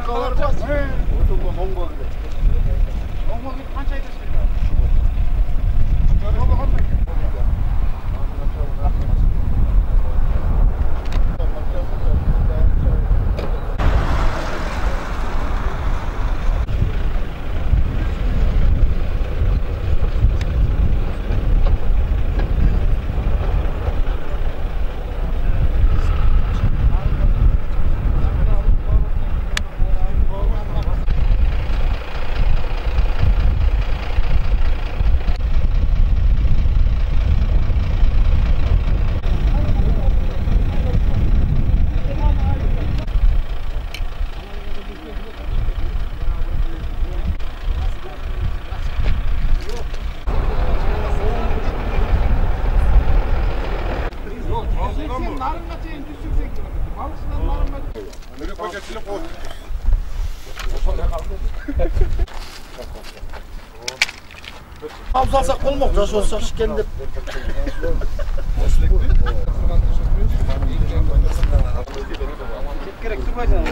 Arkalar var. Oturma mongo bile. Mongo gibi kaç ayda söylüyor? Yolu kalmayın. Alsak olmak, жаш olsak şiken dep. Gerek durmaysan.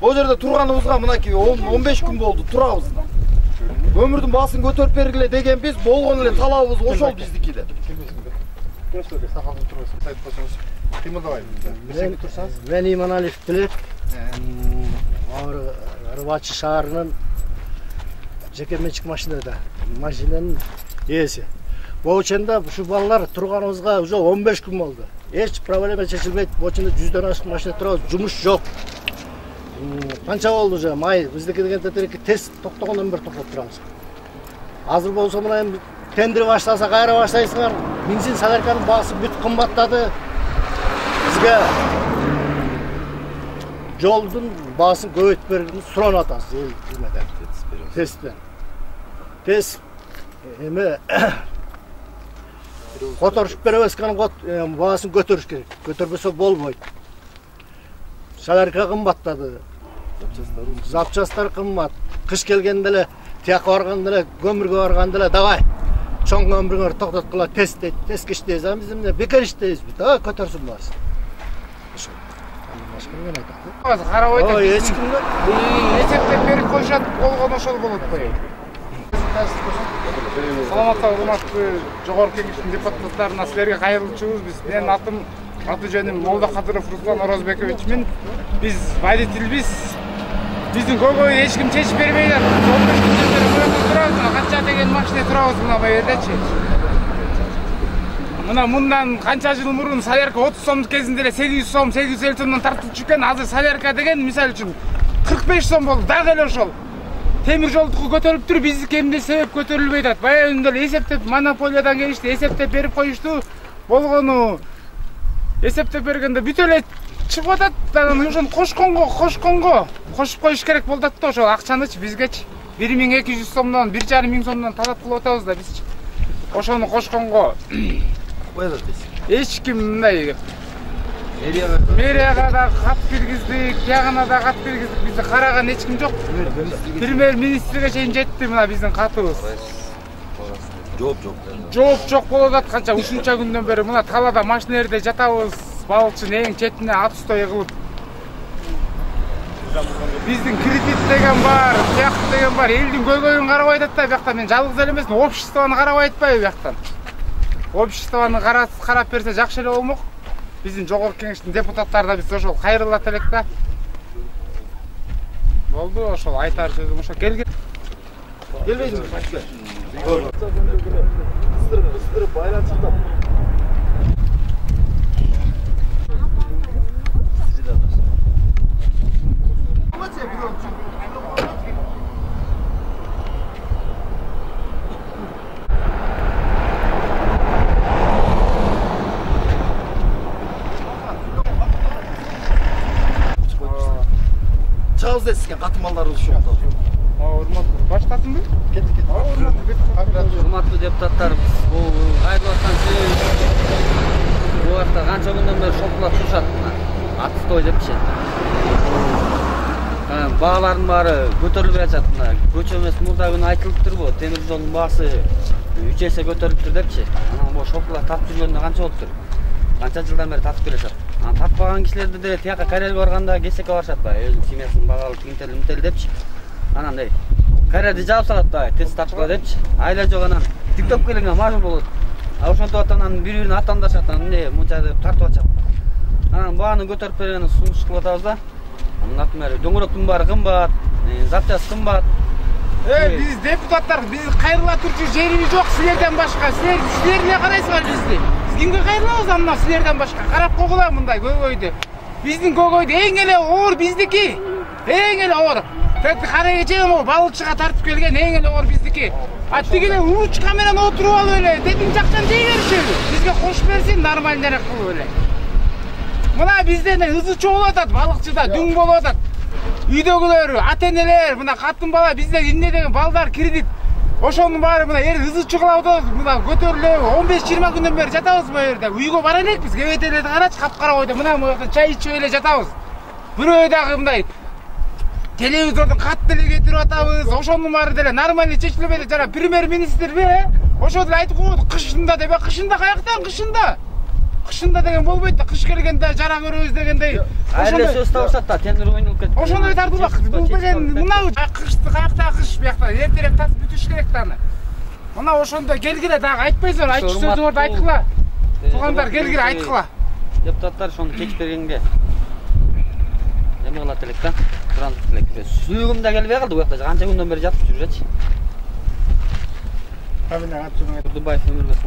Bu жерде турганыбызга мынакей 15 күн болду турабыз. Өмүрдүн баасын көтөрүп бергиле деген биз болгон эле талабыбыз ошол биздики деп. Мен Иманалиев Билек, Рыбачы шаарынын жеке менчик машинада, машинанын ээси. Бооченда ушу балалар турганыбызга уже 15 күн болду. Эч проблема чечилбейт. Бооченда 100дөн ашык машина турабыз, жумуш жок. Канча болду уже май биздики деген тест токтогондон бери токтоп турабыз. Азыр болсо мына эми тендер баштаса кайра баштайсыңар. Бензин солярканын баасы бүт кымбаттады. Бизге жолдун баасын көбөйтүп бергенин суранып атабыз эл кызметтен. Тесттен. Тест эми которушуп беребескенин баасын көтөрүш керек. Көтөрбөсө болбойт. Солярка кымбаттады. Запчастар кымбат. Кыш келгенде эле тияка барганда эле көмүргө барганда эле давай. Чоң көмүрүңөр токтоткула тест дейт. Тест иштейбиз, а биз эмне бекер иштейбиз бит. Көтөрсүн баасы. Ошо. Башкамен айтат. Карабайт. Ой, эч кимге эсептеп берип коюшат, болгон ошол болот кой. Саламатта урматтуу жогорку кеңештин депутаттарына силерге кайрылчубуз. Биз менин аты жөнүм Молда Кадыров Руслан Орозбековичмин. Биз водительбиз. Биздин көйгөйдү эч ким чечип бербейт. 15 күндөн бери мына турабыз, канча деген машина турабыз мына жердечи. Мына мындан канча жыл мурун солярка 30 сомдун кезинде эле 800 сом, 850 сомдон тартылчу экен. Азыр солярка деген мисалы үчүн 45 сом болду. Дагы эле ошол. Темир жолдуку көтөрүлүп туруп, биздики эмне себеп көтөрүлбөйт атат. Баягы үндөр эсептеп монополиядан келишти, эсептеп берип коюшту. Болгону эсептеп бергенде бүт эле чыгып атат. Анан ошону кошконго кошуп коюш керек болду да ошол акчанычы бизгечи 1200 сомдон 1500 сомдон талап кылып атабыз да биз. Ошону кошконго эч ким мындай мэрияга да кат киргиздик, тиягына да кат киргиздик, бизди караган эч ким жок. Премьер-министрге чейин жетти мына биздин катыбыз. Жооп жок болуп атат канча ушунча күндөн бери мына талада машинелерде жатабыз, балыкчынын эң четине ат устой кылып. Биздин кредит деген бар, тиякты деген бар, элдин көйгөйүн карабай атат да бияктан. Мен жалгыз эле эмесмин, обществону карабай атпайбы бияктан. Обществону карап берсе жакшы эле болмок. Биздин жогорку кеңештин депутаттары да биз ошол кайрылат элек да. Болду, ошол айтар сөзүм ошо келген. Келбейсиңби башка? Кыздырып байланышып. Чağız desken katılmaları şu anda. Başkasındı? Hurmatlı deputatlarımız, bu ayrılan Bu hafta kança günden beri şokula turuşat mına. Atstoy depçi. Bağların bari götürülüp atjat mına. Көчөмөс мурда күнү айтылыптыр bu. Темир жолдун baасы 3 есе көтөрүптүр депчи. Анан бу шокула татып жүргөндө канча болуптур? Канча жылдан бери татып келешат. Анан татпаган кишилерди деле тияка Карелге барганда кесекке барышат да. Өзүнүн семьясын багалып тигинтел депчи. Анан дей Карелди жаап салат да. Тез тартпа депчи. Айла жок анан тиктоп келгенге мажбур болот. Ошентип атанан бири-бирин атандашат анан эмне мынча деп тартып атышат. Анан бааны көтөрүп бергенин сунуш кылып атабыз да. Например, дөңгөрөктүн баары кымбат, запчасть кымбат. Биз депутаттар, биз кайрыла турчу жерибиз жок силерден башка. Силер эмне карайсыңар бизди? Биз кимге кайрылабыз анда силерден башка? Карап койгула мындай көйгөйдү. Биздин көйгөйдү эң эле оор биздики. Эң эле оор. Карайга чейин балычыга тартып келген эң эле оор биздики. А тигиле улучка менен отуруп алып эле, тетин жактан жей беришеби? Бизге кош берсин, нормаль нерек кылып эле. Мына бизден ызы чогулуп атат, балыкчыда дүң болуп атат. Үйдөгүлөр, ата-энелер, мына катын бала бизден эмне деген балдар кирдик. Ошонун баары мына ызы чыгылып атабыз, мына көтөрүлүп 15-20 күндөн бери жатабыз мына жерде. Үйгө бара элекпиз, кебетелерди карачы, капкара койдо. Мына бу чай ичип эле жатабыз. Бирөө дагы мындай телевизордун кат деле кетирип атабыз. Ошонун баары деле нормаль чечилбейт. Жана премьер-министрби, ошо деле айтып койду, кышында деп, кышында каяктан кышында? Кышында деген болбойт да, кыш келгенде жара көрөбүз дегендей. Ошондой сөз табышат да, темир ойнолуп кетти. Ошондой тартылбак. Бул деген мына кышты каякта кыш буякта эртерээк тартып бүтүш керек да аны. Мына ошондой келгиле дагы айтпайсыңар, айтчу сөзүңөрдү айткыла. Туугандар келгиле айткыла. Депутаттар ошону чечип бергенге эме кылат элек да. Турандык элек. Сүйгүм да келбей калды буякта. Канча күндөн бери жатып жүрөчү. Абына ат жүргөн. Турдубаев Өмүрбек